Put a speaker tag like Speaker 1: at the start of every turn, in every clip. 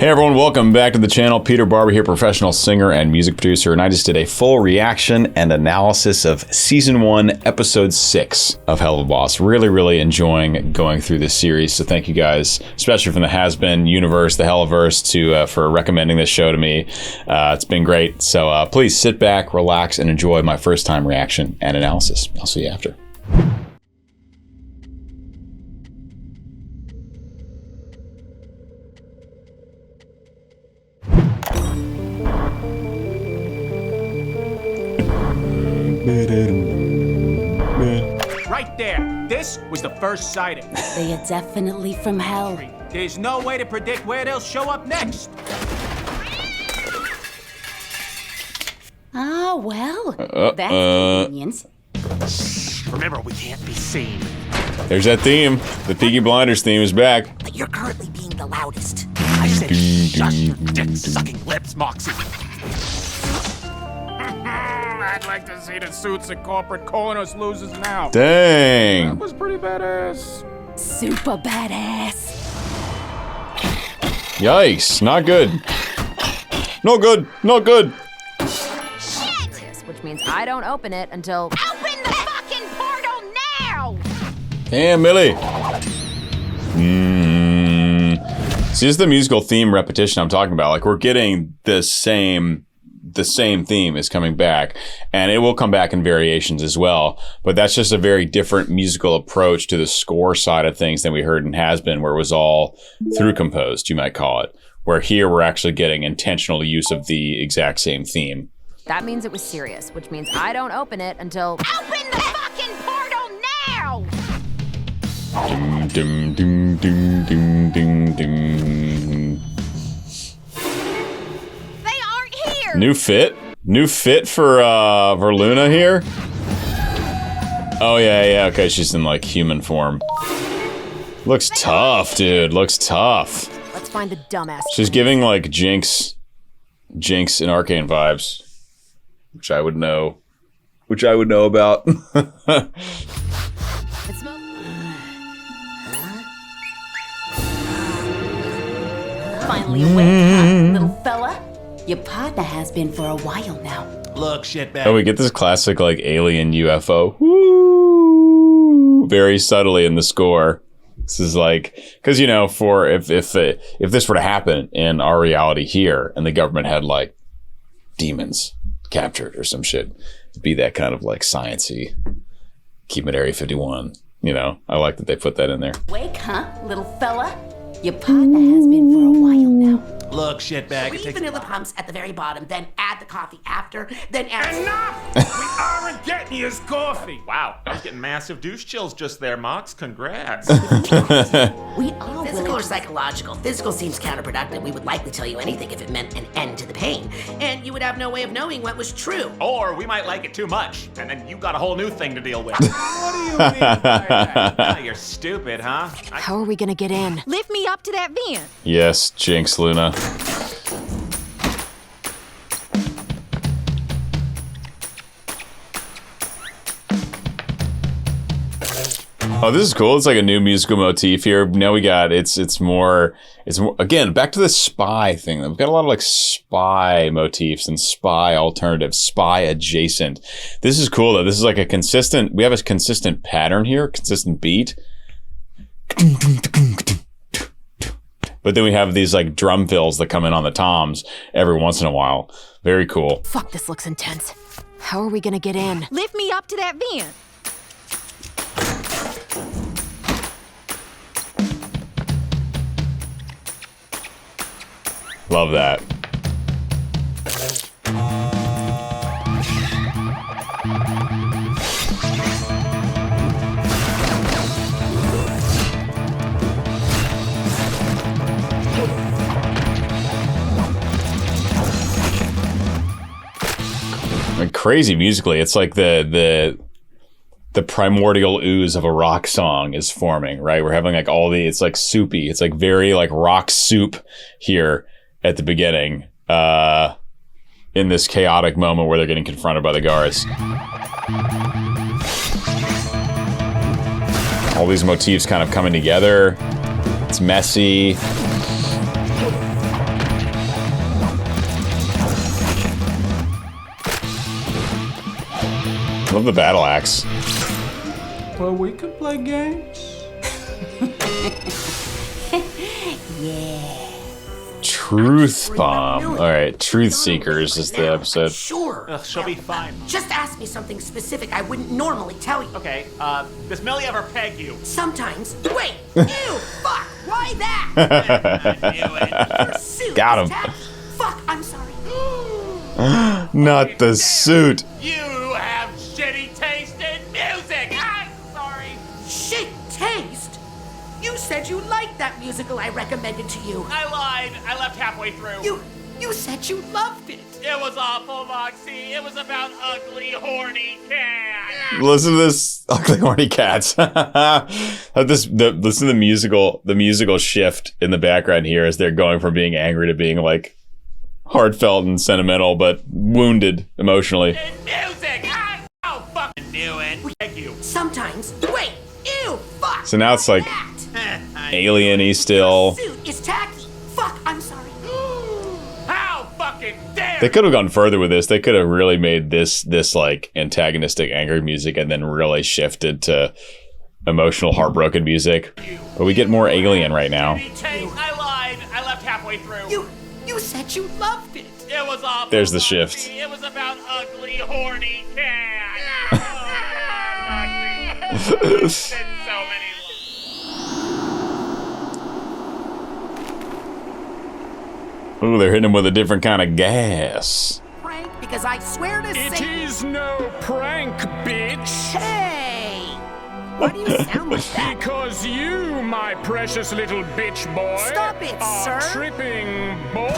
Speaker 1: Hey everyone, welcome back to the channel. Peter Barber here, professional singer and music producer, and I just did a full reaction and analysis of Season 1, Episode 6 of Helluva. Really enjoying going through this series, so thank you guys, especially from the Has-Been universe, the Helluverse, for recommending this show to me. It's been great, so please sit back, relax, and enjoy my first time reaction and analysis. I'll see you after.
Speaker 2: Right there. This was the first sighting.
Speaker 3: They are definitely from hell.
Speaker 2: There's no way to predict where they'll show up next.
Speaker 3: Ah, well, that's convenience.
Speaker 2: Remember, we can't be seen.
Speaker 1: There's that theme. The Peaky Blinders theme is back.
Speaker 4: But you're currently being the loudest.
Speaker 2: I said shut your dick-sucking lips, Moxie. I'd like to see the suits that corporate corners loses now.
Speaker 1: Dang.
Speaker 2: That was pretty badass.
Speaker 3: Super badass.
Speaker 1: Yikes. Not good. No good. No good.
Speaker 5: Shit! Which means I don't open it until...
Speaker 4: Open the fucking portal now!
Speaker 1: Damn, Millie. See, this is the musical theme repetition I'm talking about. Like, we're getting the same theme is coming back, and it will come back in variations as well, but that's just a very different musical approach to the score side of things than we heard in Has-Been, where it was all through composed, you might call it, where here we're actually getting intentional use of the exact same theme.
Speaker 5: That means it was serious, which means I don't open it until...
Speaker 4: Open the fucking portal now!
Speaker 1: Dum, dum, dum, dum, dum, dum. New fit for Luna here. Oh yeah, okay, she's in like human form. Looks tough, dude. Looks tough.
Speaker 5: Let's find the dumbass.
Speaker 1: She's giving like Jinx and Arcane vibes, which I would know about.
Speaker 5: It smells...
Speaker 3: Finally awake, huh, little fella? Your partner has been for a while now.
Speaker 2: Look, shitbag.
Speaker 1: Oh, we get this classic like alien UFO. Woo! Very subtly in the score. This is like, because you know, for if this were to happen in our reality here, and the government had like demons captured or some shit, it'd be that kind of like science-y. Keep it Area 51. You know, I like that they put that in there.
Speaker 3: Wake, huh, little fella? Your partner has been for a while now.
Speaker 2: Look, shitbag.
Speaker 4: Leave vanilla pumps at the very bottom, then add the coffee after, then add...
Speaker 2: Enough! We aren't getting his coffee.
Speaker 6: Wow, I was getting massive douche chills just there, Mox. Congrats.
Speaker 3: We are
Speaker 4: Physical or psychological? Physical seems counterproductive. We would likely tell you anything if it meant an end to the pain. And you would have no way of knowing what was true.
Speaker 6: Or we might like it too much, and then you got a whole new thing to deal with.
Speaker 2: What do you mean by that?
Speaker 6: Ah, you're stupid, huh?
Speaker 5: How are we gonna get in?
Speaker 7: Lift me up to that vent.
Speaker 1: Yes, Jinx, Luna. Oh, this is cool. It's like a new musical motif here. Now we got, it's more, again, back to the spy thing. We've got a lot of like spy motifs and spy alternatives, spy adjacent. This is cool though. This is like we have a consistent pattern here, consistent beat. But then we have these like drum fills that come in on the toms every once in a while. Very cool.
Speaker 5: Fuck, this looks intense. How are we gonna get in?
Speaker 7: Lift me up to that vent.
Speaker 1: Love that. Like crazy musically. It's like the primordial ooze of a rock song is forming, right? We're having like it's like soupy. It's like very like rock soup here at the beginning, in this chaotic moment where they're getting confronted by the guards. All these motifs kind of coming together. It's messy. Love the battle axe.
Speaker 2: Well, we could play games.
Speaker 1: Truth bomb. All right, Truth Seekers is the episode.
Speaker 4: Sure.
Speaker 6: Ugh, she'll be fine.
Speaker 4: Just ask me something specific I wouldn't normally tell you.
Speaker 6: Okay, does Millie ever peg you?
Speaker 4: Sometimes. Wait. Ew. Fuck. Why that?
Speaker 6: I knew it.
Speaker 4: Your suit
Speaker 1: Got
Speaker 4: is
Speaker 1: him.
Speaker 4: tacky. Fuck. I'm sorry.
Speaker 1: Not the suit.
Speaker 6: You have shitty taste in music! I'm sorry!
Speaker 4: Shit taste. You said you liked that musical I recommended to you.
Speaker 6: I lied. I left halfway through.
Speaker 4: You said you loved it.
Speaker 6: It was awful, Moxie. It was about ugly, horny cats.
Speaker 1: Listen to this ugly horny cats. Listen to the musical shift in the background here as they're going from being angry to being like heartfelt and sentimental, but wounded emotionally.
Speaker 6: In music! I fucking knew it. Thank you.
Speaker 4: Sometimes. Wait. Ew. Fuck.
Speaker 1: So now it's like alien-y still.
Speaker 4: Suit is tacky. Fuck. I'm sorry.
Speaker 6: How fucking dare
Speaker 1: They could have gone further with this. They could have really made this like antagonistic, angry music and then really shifted to emotional, heartbroken music. But we get more alien right now.
Speaker 6: I lied. I left halfway through.
Speaker 4: You said you loved it.
Speaker 6: It was awful.
Speaker 1: There's the shift.
Speaker 6: It was about ugly, horny cats. So many.
Speaker 1: Ooh, they're hitting him with a different kind of gas.
Speaker 4: Prank, because I swear to
Speaker 2: It
Speaker 4: say.
Speaker 2: is no prank, bitch.
Speaker 4: Hey! Why do you sound like that?
Speaker 2: Because you, my precious little bitch boy,
Speaker 4: Stop it,
Speaker 2: are
Speaker 4: sir.
Speaker 2: tripping boy.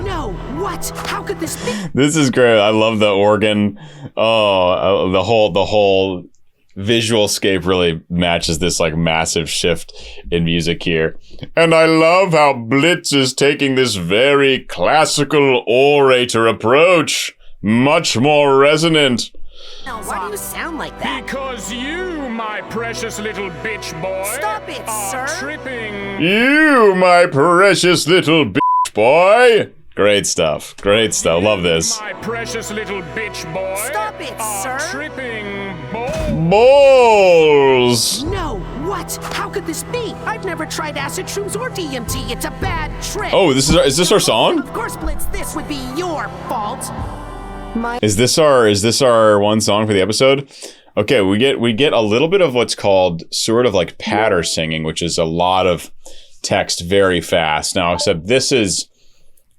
Speaker 4: No, what? How could this be?
Speaker 1: This is great. I love the organ. Oh, the whole visual scape really matches this like massive shift in music here. And I love how Blitz is taking this very classical orator approach. Much more resonant.
Speaker 4: No, why do you sound like that?
Speaker 2: Because you, my precious little bitch boy,
Speaker 4: Stop it,
Speaker 2: are
Speaker 4: sir.
Speaker 2: tripping.
Speaker 1: You, my precious little bitch boy. Great stuff. Great stuff. Love this.
Speaker 2: My precious little bitch boy,
Speaker 4: Stop it,
Speaker 2: are
Speaker 4: sir.
Speaker 2: tripping boy.
Speaker 1: Balls.
Speaker 4: No, what? How could this be? I've never tried acid shrooms or DMT. It's a bad trip.
Speaker 1: Oh, is this our song?
Speaker 4: Of course, Blitz, this would be your fault.
Speaker 1: Is this our one song for the episode? Okay, we get a little bit of what's called sort of like patter singing, which is a lot of text very fast. Now, except this is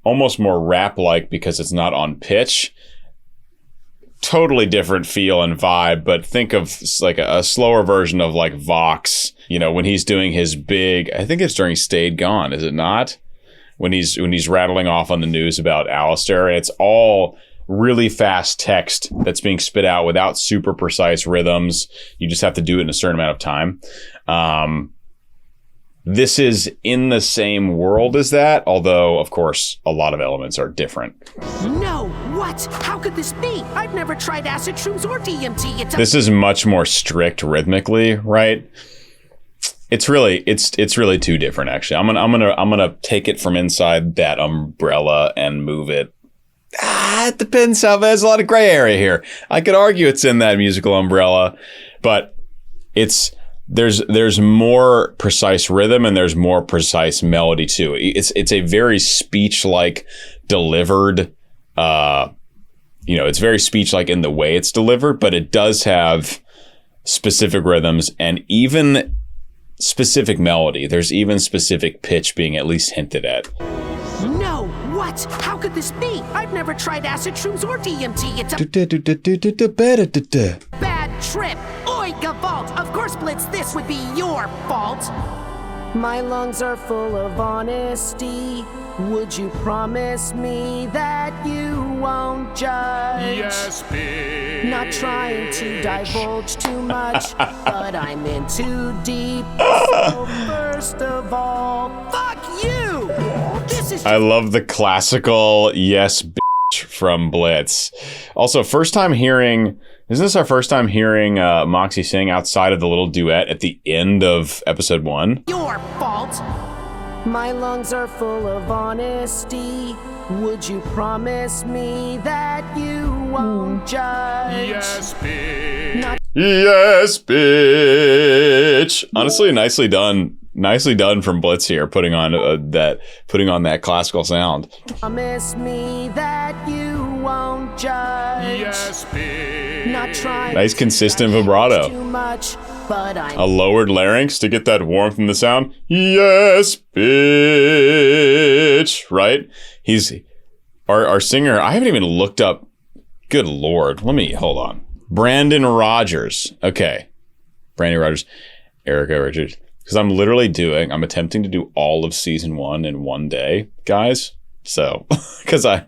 Speaker 1: almost more rap-like because it's not on pitch. Totally different feel and vibe, but think of like a slower version of like Vox, you know, when he's doing his big, I think it's during Stayed Gone, is it not? When he's rattling off on the news about Alistair, and it's all really fast text that's being spit out without super precise rhythms. You just have to do it in a certain amount of time. This is in the same world as that, although, of course, a lot of elements are different.
Speaker 4: No, what? How could this be? I've never tried acid shrooms or DMT. It's a
Speaker 1: This is much more strict rhythmically, right? It's really too different. Actually, I'm gonna take it from inside that umbrella and move it. It depends how there's a lot of gray area here. I could argue it's in that musical umbrella, but there's more precise rhythm and there's more precise melody too. It's a very speech-like delivered, it's very speech-like in the way it's delivered, but it does have specific rhythms and even specific melody. There's even specific pitch being at least hinted at.
Speaker 4: No, what? How could this be? I've never tried acid shrooms or DMT. It's a bad trip. Oi, Gavalt. Of course, Blitz, this would be your fault. My lungs are full of honesty. Would you promise me that you won't judge?
Speaker 2: Yes, bitch.
Speaker 4: Not trying to divulge too much, but I'm in too deep. So first of all, fuck you! This is
Speaker 1: I love the classical yes bitch from Blitz. Also, isn't this our first time hearing Moxie sing outside of the little duet at the end of episode 1?
Speaker 4: your fault. My lungs are full of honesty. Would you promise me that you won't judge?
Speaker 2: Yes, bitch.
Speaker 1: Yes, bitch. Honestly, nicely done. Nicely done from Blitz here, putting on that classical sound.
Speaker 4: Promise me that you won't judge.
Speaker 2: Yes, bitch.
Speaker 4: Not trying.
Speaker 1: Nice consistent vibrato.
Speaker 4: Too much, but I'm
Speaker 1: A lowered larynx to get that warmth in the sound. Yes, bitch. Right? He's our singer. I haven't even looked up. Good Lord. Hold on. Brandon Rogers. Okay. Brandon Rogers. Erica Richards. Because I'm attempting to do all of season 1 in one day, guys. So, because I'm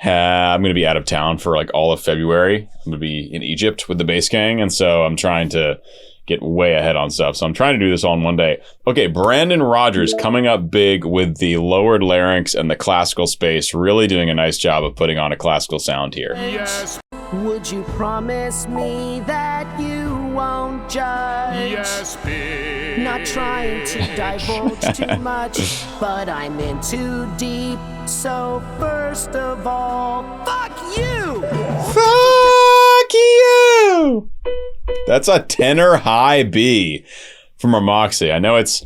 Speaker 1: going to be out of town for like all of February. I'm going to be in Egypt with the bass gang. And so I'm trying to get way ahead on stuff. So I'm trying to do this all in one day. Okay, Brandon Rogers coming up big with the lowered larynx and the classical space, really doing a nice job of putting on a classical sound here.
Speaker 2: Yes,
Speaker 4: Would you promise me that you won't judge?
Speaker 2: yes, bitch.
Speaker 4: Not trying to divulge too much, but I'm in too deep. So first of all, fuck you!
Speaker 1: Fuck you! That's a tenor high B from our Moxie. I know it's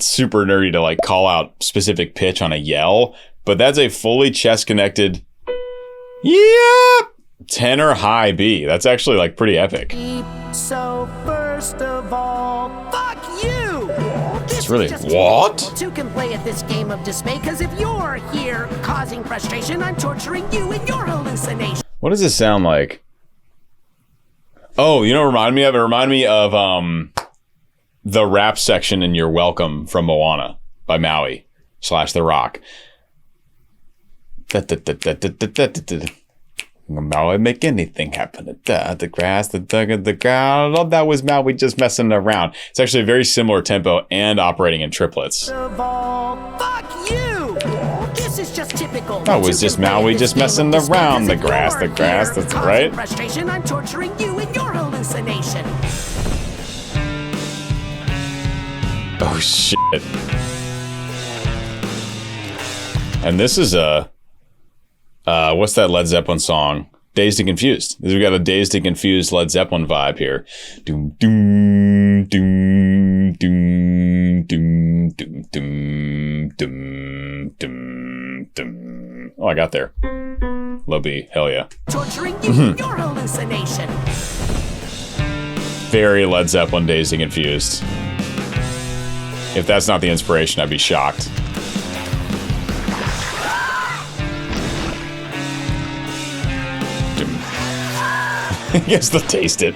Speaker 1: super nerdy to like call out specific pitch on a yell, but that's a fully chest connected tenor high B. That's actually like pretty epic.
Speaker 4: So first of all, fuck you!
Speaker 1: It's really what?
Speaker 4: Two can play at this game of dismay, cause if you're here causing frustration, I'm torturing you in your hallucination.
Speaker 1: What does this sound like? Oh, you know what it reminded me of? It reminded me of the rap section in You're Welcome from Moana by Maui / The Rock. Maui make anything happen. The grass, the dug of the ground. Oh, that was Maui just messing around. It's actually a very similar tempo and operating in triplets.
Speaker 4: Of all, fuck you! This is just typical.
Speaker 1: That was just Maui just messing around. The grass, that's right.
Speaker 4: Frustration, I'm torturing you in your hallucination.
Speaker 1: Oh shit. And this is what's that Led Zeppelin song? Dazed and Confused. We got a Dazed and Confused Led Zeppelin vibe here. Doom, doom, doom, doom, doom, doom, doom, doom, doom, doom. Oh, I got there. Low B. Hell yeah.
Speaker 4: Torturing you in your hallucination.
Speaker 1: Very Led Zeppelin Dazed and Confused. If that's not the inspiration, I'd be shocked. I guess they'll taste it.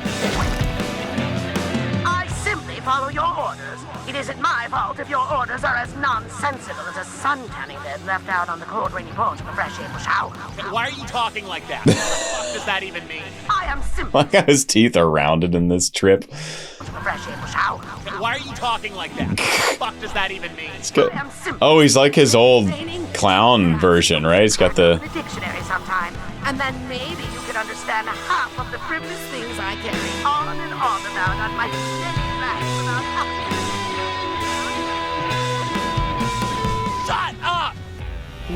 Speaker 4: I simply follow your orders. It isn't my fault if your orders are as nonsensical as a sun-tanning bed left out on the cold, rainy porch of a fresh April shower.
Speaker 6: Why are you talking like that? What the fuck does that even mean?
Speaker 4: I am simply
Speaker 1: Like how his teeth are rounded in this trip.
Speaker 4: a fresh April shower.
Speaker 6: Why are you talking like that? What the fuck does that even mean?
Speaker 1: It's good.
Speaker 4: I am simply
Speaker 1: Oh, he's like his old clown version, right? He's got the...
Speaker 4: the dictionary sometime, and then maybe you could understand half of the frivolous things I carry on and on about on my steady life without
Speaker 6: Shut up!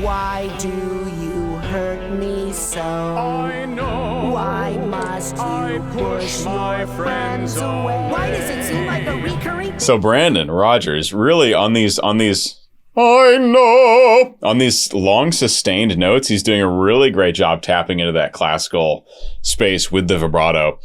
Speaker 4: Why do you hurt me so?
Speaker 2: I know.
Speaker 4: Why must you
Speaker 2: I push my friends away.
Speaker 4: Why does it seem like a recurring
Speaker 1: So Brandon Rogers really on these I know on these long sustained notes, he's doing a really great job tapping into that classical space with the vibrato.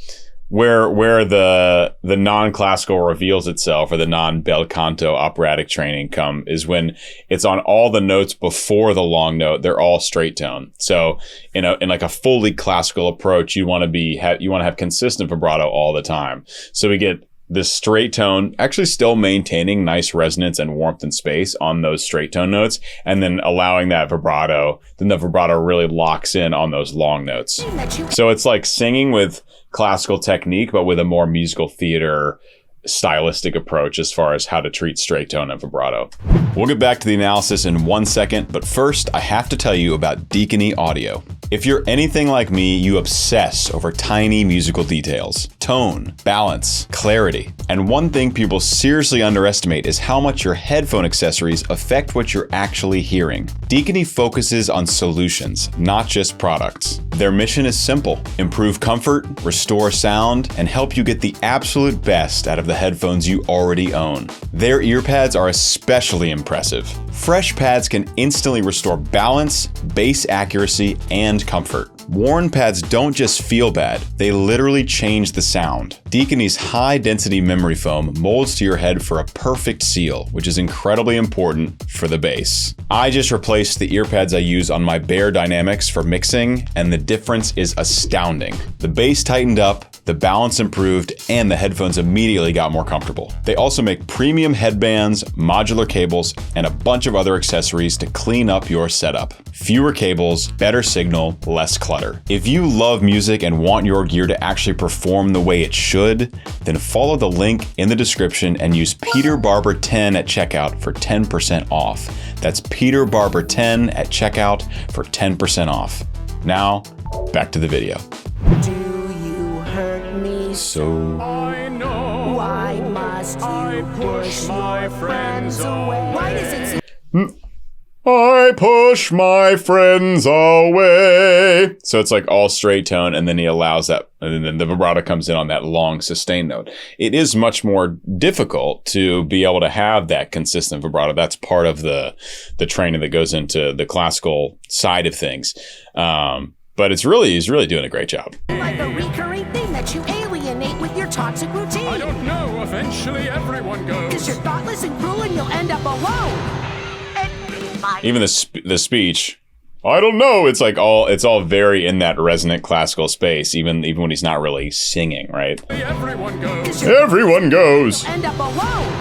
Speaker 1: Where the non-classical reveals itself, or the non-bel canto operatic training is when it's on all the notes before the long note. They're all straight tone. So in like a fully classical approach, you want to have consistent vibrato all the time. So we get this straight tone, actually still maintaining nice resonance and warmth and space on those straight tone notes, and then allowing that vibrato. Then the vibrato really locks in on those long notes. So it's like singing with classical technique, but with a more musical theater stylistic approach as far as how to treat straight tone and vibrato. We'll get back to the analysis in 1 second, but first I have to tell you about Deacony Audio. If you're anything like me, you obsess over tiny musical details, tone, balance, clarity. And one thing people seriously underestimate is how much your headphone accessories affect what you're actually hearing. Deacony focuses on solutions, not just products. Their mission is simple: improve comfort, restore sound, and help you get the absolute best out of the headphones you already own. Their ear pads are especially impressive. Fresh pads can instantly restore balance, bass accuracy, and comfort. Worn pads don't just feel bad, they literally change the sound. Deacony's high-density memory foam molds to your head for a perfect seal, which is incredibly important for the bass. I just replaced the ear pads I use on my Bear Dynamics for mixing, and the difference is astounding. The bass tightened up, the balance improved, and the headphones immediately got more comfortable. They also make premium headbands, modular cables, and a bunch of other accessories to clean up your setup. Fewer cables, better signal, less clutter. If you love music and want your gear to actually perform the way it should, then follow the link in the description and use Peter Barber 10 at checkout for 10% off. That's Peter Barber 10 at checkout for 10% off. Now, back to the video.
Speaker 4: Do you hurt me
Speaker 1: So
Speaker 2: I know.
Speaker 4: Why must you push my friends away? Why does it seem
Speaker 1: I push my friends away. So it's like all straight tone, and then he allows that, and then the vibrato comes in on that long sustained note. It is much more difficult to be able to have that consistent vibrato. That's part of the training that goes into the classical side of things. But he's really doing a great job.
Speaker 4: like a recurring thing that you alienate with your toxic routine?
Speaker 2: I don't know. Eventually, everyone goes.
Speaker 4: Because you're thoughtless and cruel and you'll end up alone.
Speaker 1: Even the speech, I don't know. It's all very in that resonant classical space, even when he's not really singing, right?
Speaker 2: Everyone goes.
Speaker 1: Everyone goes.
Speaker 4: End up alone.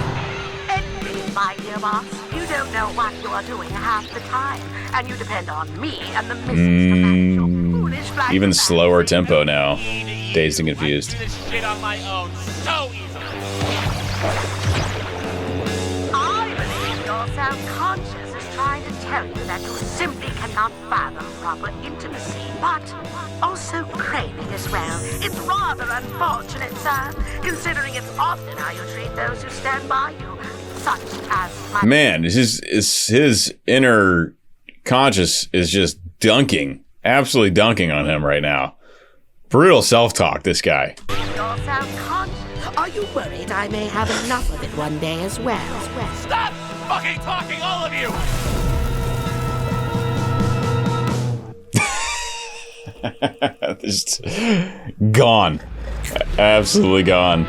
Speaker 8: My dear boss, you don't know what you are doing half the time, and you depend on me and the missus to manage your foolish flag.
Speaker 1: Even slower tempo now. Dazed and confused.
Speaker 6: I do this shit on my own so easily.
Speaker 8: I believe your self-conscious is trying to tell you that you simply cannot fathom proper intimacy, but also craving as well. It's rather unfortunate, sir, considering it's often how you treat those who stand by you, such as my...
Speaker 1: Man, his inner conscious is just dunking, absolutely dunking on him right now. Brutal self-talk, this guy.
Speaker 8: Your self-conscious.
Speaker 4: Are you worried I may have enough of it one day as well?
Speaker 6: Stop fucking talking, all of you!
Speaker 1: Just gone. Absolutely gone.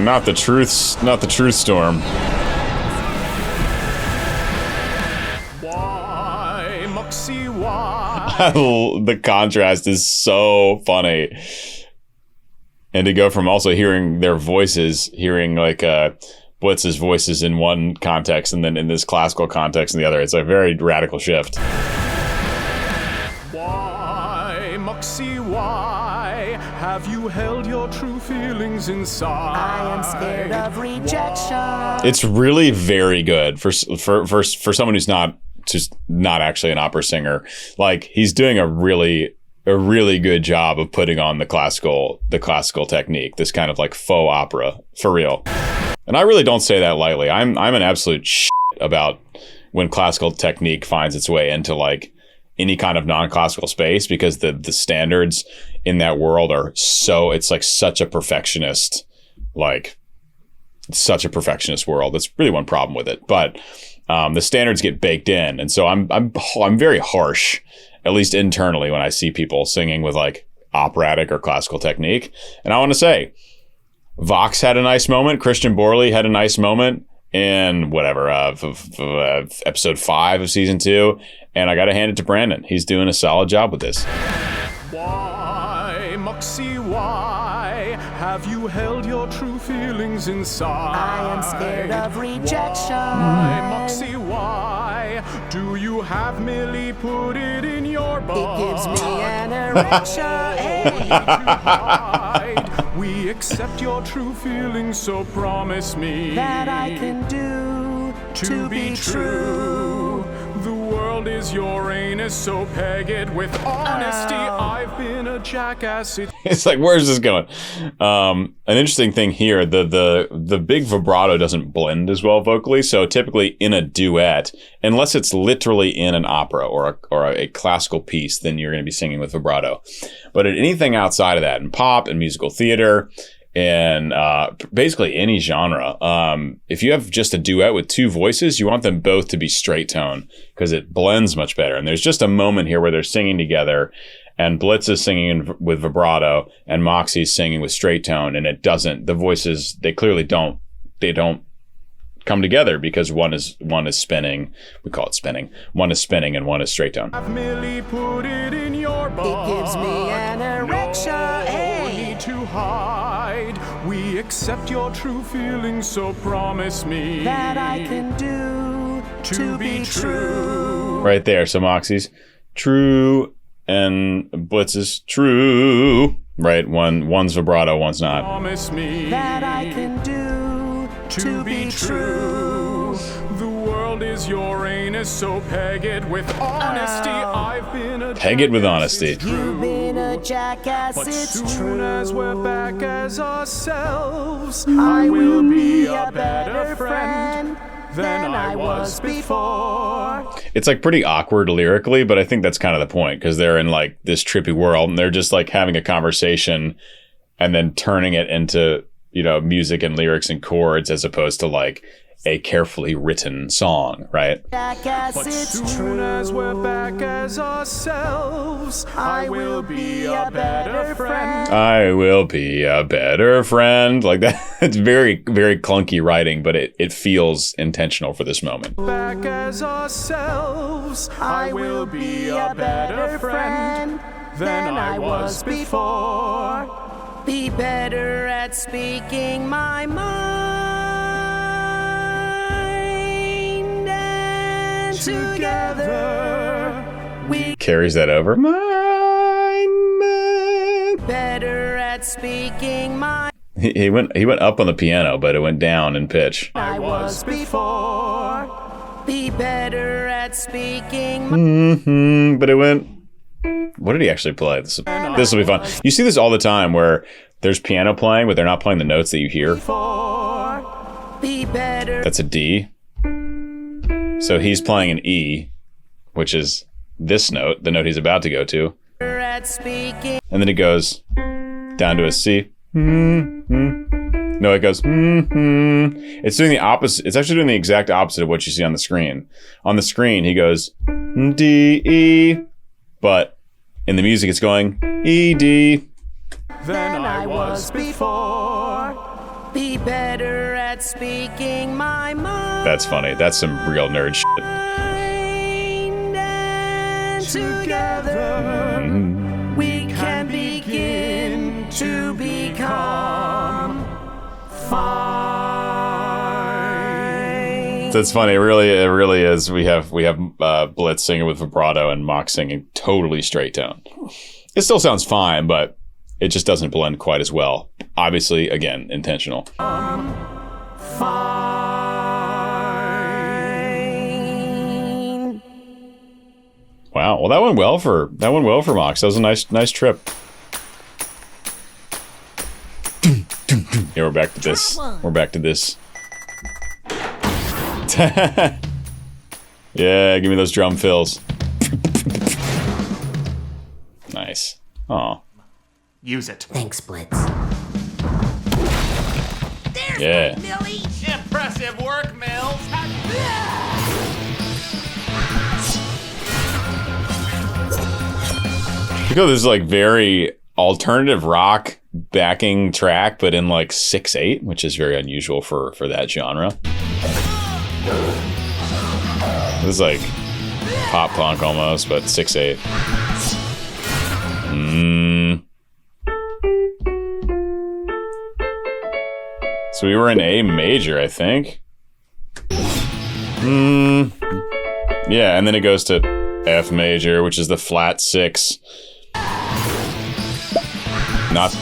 Speaker 1: Not the truth storm.
Speaker 2: Why, Moxie, why?
Speaker 1: The contrast is so funny. And to go from also hearing their voices, hearing like Blitz's voices in one context and then in this classical context in the other, it's a very radical shift.
Speaker 2: Why, Moxie, why have you held your true feelings inside?
Speaker 4: I am scared of rejection.
Speaker 1: It's really very good for someone who's not actually an opera singer. Like, he's doing a really good job of putting on the classical technique, this kind of like faux opera for real. And I really don't say that lightly. I'm an absolute shit about when classical technique finds its way into like any kind of non-classical space, because the standards in that world are it's like such a perfectionist world. That's really one problem with it. But the standards get baked in, and so I'm very harsh, at least internally, when I see people singing with like operatic or classical technique. And I want to say, Vox had a nice moment. Christian Borle had a nice moment in whatever, episode 5 of season 2. And I got to hand it to Brandon. He's doing a solid job with this.
Speaker 2: Why, Moxie, why have you held your true feelings inside?
Speaker 4: I am scared of rejection.
Speaker 2: Why, Moxie, why Do you have Millie put it in your butt?
Speaker 4: It gives me an erection.
Speaker 2: We accept your true feelings, so promise me
Speaker 4: That I can do
Speaker 2: to be true. The world is your anus, so peg it with honesty. I've been a jackass.
Speaker 1: It's like, where's this going? An interesting thing here, the big vibrato doesn't blend as well vocally. So typically in a duet, unless it's literally in an opera or a classical piece, then you're going to be singing with vibrato. But in anything outside of that, in pop and musical theater, and basically any genre, if you have just a duet with two voices, you want them both to be straight tone because it blends much better. And there's just a moment here where they're singing together, and Blitz is singing with vibrato and Moxie's singing with straight tone, and it doesn't, the voices, they clearly don't come together because one is spinning. We call it spinning. One is spinning and one is straight tone.
Speaker 2: Have Millie put it in your butt?
Speaker 4: It gives me an erection.
Speaker 2: No need to hide. We accept your true feelings, so promise me
Speaker 4: that I can do to be true.
Speaker 1: Right there. So Moxie's true and Blitz is true. Right? One's vibrato, one's not.
Speaker 2: Promise me
Speaker 4: that I can do to be true.
Speaker 2: The world is your anus, so peg it with honesty. I've been a
Speaker 1: Peg it with honesty.
Speaker 4: You've been a jackass,
Speaker 2: But
Speaker 4: it's
Speaker 2: soon
Speaker 4: true.
Speaker 2: as we're back as ourselves, I will be a better friend than I was before.
Speaker 1: It's like pretty awkward lyrically, but I think that's kind of the point because they're in like this trippy world and they're just like having a conversation and then turning it into, you know, music and lyrics and chords as opposed to like a carefully written song, right?
Speaker 4: Jackass,
Speaker 2: But
Speaker 4: it's
Speaker 2: soon
Speaker 4: true.
Speaker 2: as we're back as ourselves, I will be a better friend.
Speaker 1: I will be a better friend. Like that. It's very, very clunky writing, but it feels intentional for this moment.
Speaker 2: Back as ourselves, I will be a better friend than I was before.
Speaker 4: Be better at speaking my mind, and together we
Speaker 1: Carries that over. Mine, man.
Speaker 4: better at speaking my
Speaker 1: He went up on the piano, but it went down in pitch.
Speaker 4: I was before. Be better at speaking my
Speaker 1: But it went. What did he actually play? This will be fun. You see this all the time where there's piano playing, but they're not playing the notes that you hear.
Speaker 4: Be better
Speaker 1: That's a D. So he's playing an E, which is this note, the note he's about to go to.
Speaker 4: at speaking.
Speaker 1: And then it goes down to a C. No, it goes. It's doing the opposite. It's actually doing the exact opposite of what you see on the screen. On the screen, he goes D, E. But in the music, it's going E, D.
Speaker 2: Than I was before.
Speaker 4: Be better at speaking my mind.
Speaker 1: That's funny. That's some real nerd shit.
Speaker 4: And together we can begin to become fine.
Speaker 1: That's funny. It really is. We have Blitz singing with vibrato and Mox singing totally straight tone. It still sounds fine, but it just doesn't blend quite as well. Obviously, again, intentional.
Speaker 4: Fine.
Speaker 1: Wow. Well, that went well for Mox. That was a nice trip. Yeah, we're back to this. We're back to this. Yeah, give me those drum fills. Nice. Oh,
Speaker 6: Use it.
Speaker 3: Thanks, Blitz.
Speaker 1: yeah.
Speaker 6: Millie! Impressive work, Mills!
Speaker 1: Because this is like very alternative rock backing track, but in like 6/8, which is very unusual for that genre. This is like pop punk almost, but 6/8. So we were in A major, I think. Yeah, and then it goes to F major, which is the flat 6. Not...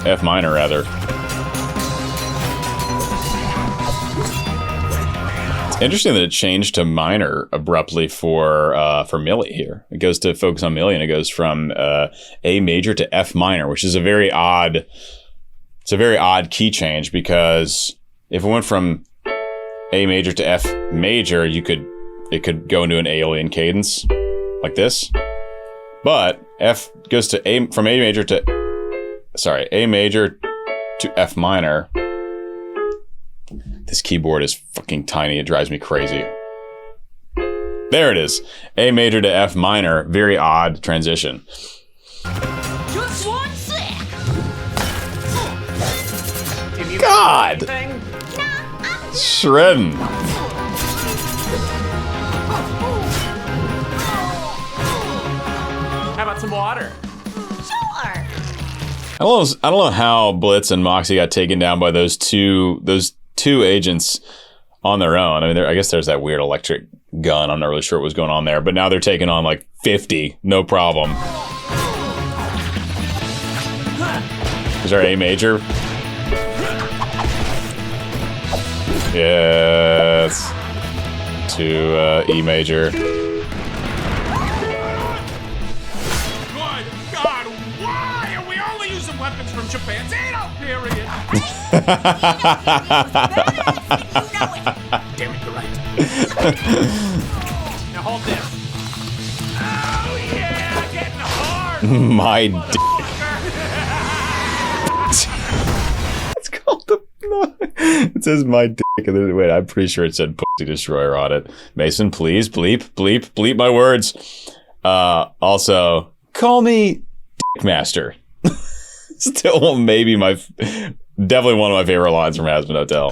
Speaker 1: F minor, rather. It's interesting that it changed to minor abruptly for Millie here. It goes to focus on Millie, and it goes from A major to F minor, which is a very odd... It's a very odd key change, because if it went from A major to F major, it could go into an Aeolian cadence like this. But F goes to A major to F minor. This keyboard is fucking tiny. It drives me crazy. There it is. A major to F minor. Very odd transition.
Speaker 3: Just one sec.
Speaker 1: God! Shredding.
Speaker 6: How about some water?
Speaker 3: Sure.
Speaker 1: I don't know how Blitz and Moxie got taken down by those two agents on their own. I mean, I guess there's that weird electric gun. I'm not really sure what was going on there, but now they're taking on like 50, no problem. Is there A major? Yes. To E major.
Speaker 6: Good God, why are we only using weapons from Chimpanzino, period? Damn it, you're right. Now hold this. Oh yeah, getting hard.
Speaker 1: My dick. It's called the... It says my dick, and then, wait, I'm pretty sure it said Pussy Destroyer on it. Mason, please bleep my words. Also, call me Dick Master. Still maybe definitely one of my favorite lines from Hazbin Hotel.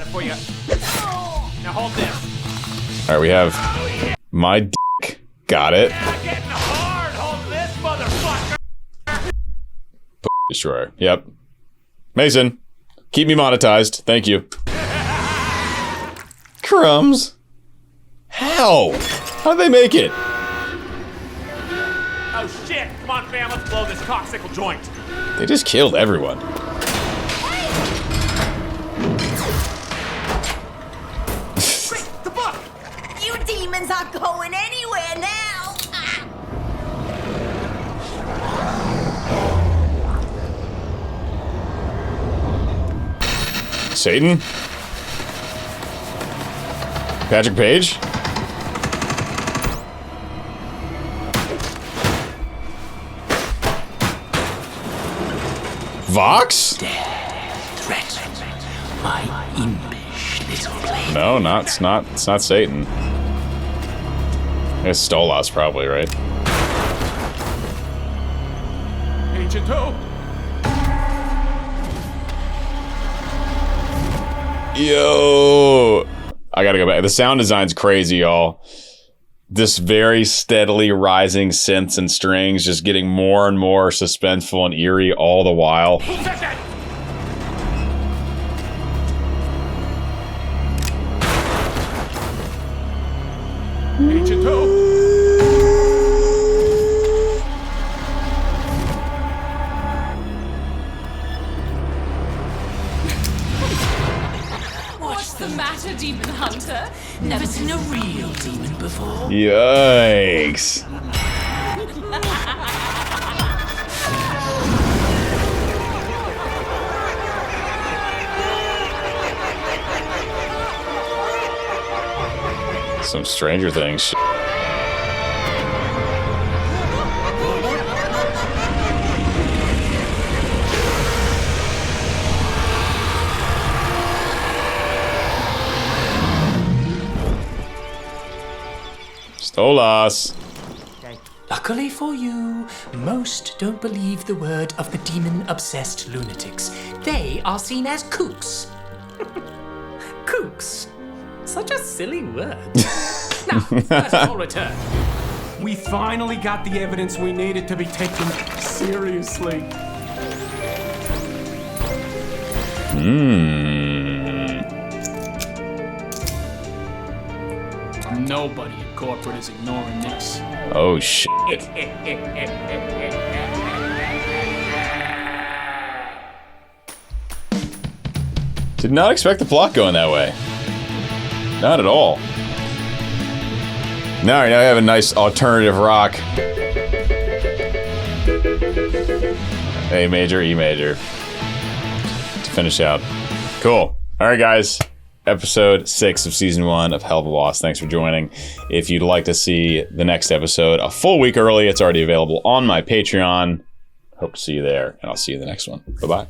Speaker 6: Now hold this.
Speaker 1: All right, we have my dick. Got it.
Speaker 6: Yeah, getting hard. Hold this, motherfucker.
Speaker 1: Pussy Destroyer. Yep. Mason, keep me monetized. Thank you. Crumbs. How? How'd they make it?
Speaker 6: Oh shit! Come on, fam, let's blow this coxicle joint.
Speaker 1: They just killed everyone.
Speaker 6: Wait, the book!
Speaker 3: You demons aren't going anywhere now.
Speaker 1: Satan? Patrick Page? Vox?
Speaker 2: My impish little play.
Speaker 1: No, it's not Satan. It's Stolas, probably, right?
Speaker 6: Agent O.
Speaker 1: Yo! I gotta go back. The sound design's crazy, y'all. This very steadily rising synths and strings just getting more and more suspenseful and eerie all the while.
Speaker 6: Who said that? Agent O.
Speaker 3: What's the matter, demon hunter?
Speaker 2: Never seen a real demon before.
Speaker 1: Yikes. Some Stranger Things shit. Stolas.
Speaker 2: Luckily for you, most don't believe the word of the demon-obsessed lunatics. They are seen as kooks. Kooks? Such a silly word. Now, first I'll return.
Speaker 6: We finally got the evidence we needed to be taken seriously.
Speaker 9: Nobody in corporate is ignoring this.
Speaker 1: Oh, shit. Did not expect the plot going that way. Not at all. Now you have a nice alternative rock. A major, E major. To finish out. Cool. All right, guys. Episode 6 of Season 1 of Helluva Boss. Thanks for joining. If you'd like to see the next episode a full week early, it's already available on my Patreon. Hope to see you there, and I'll see you in the next one. Bye-bye.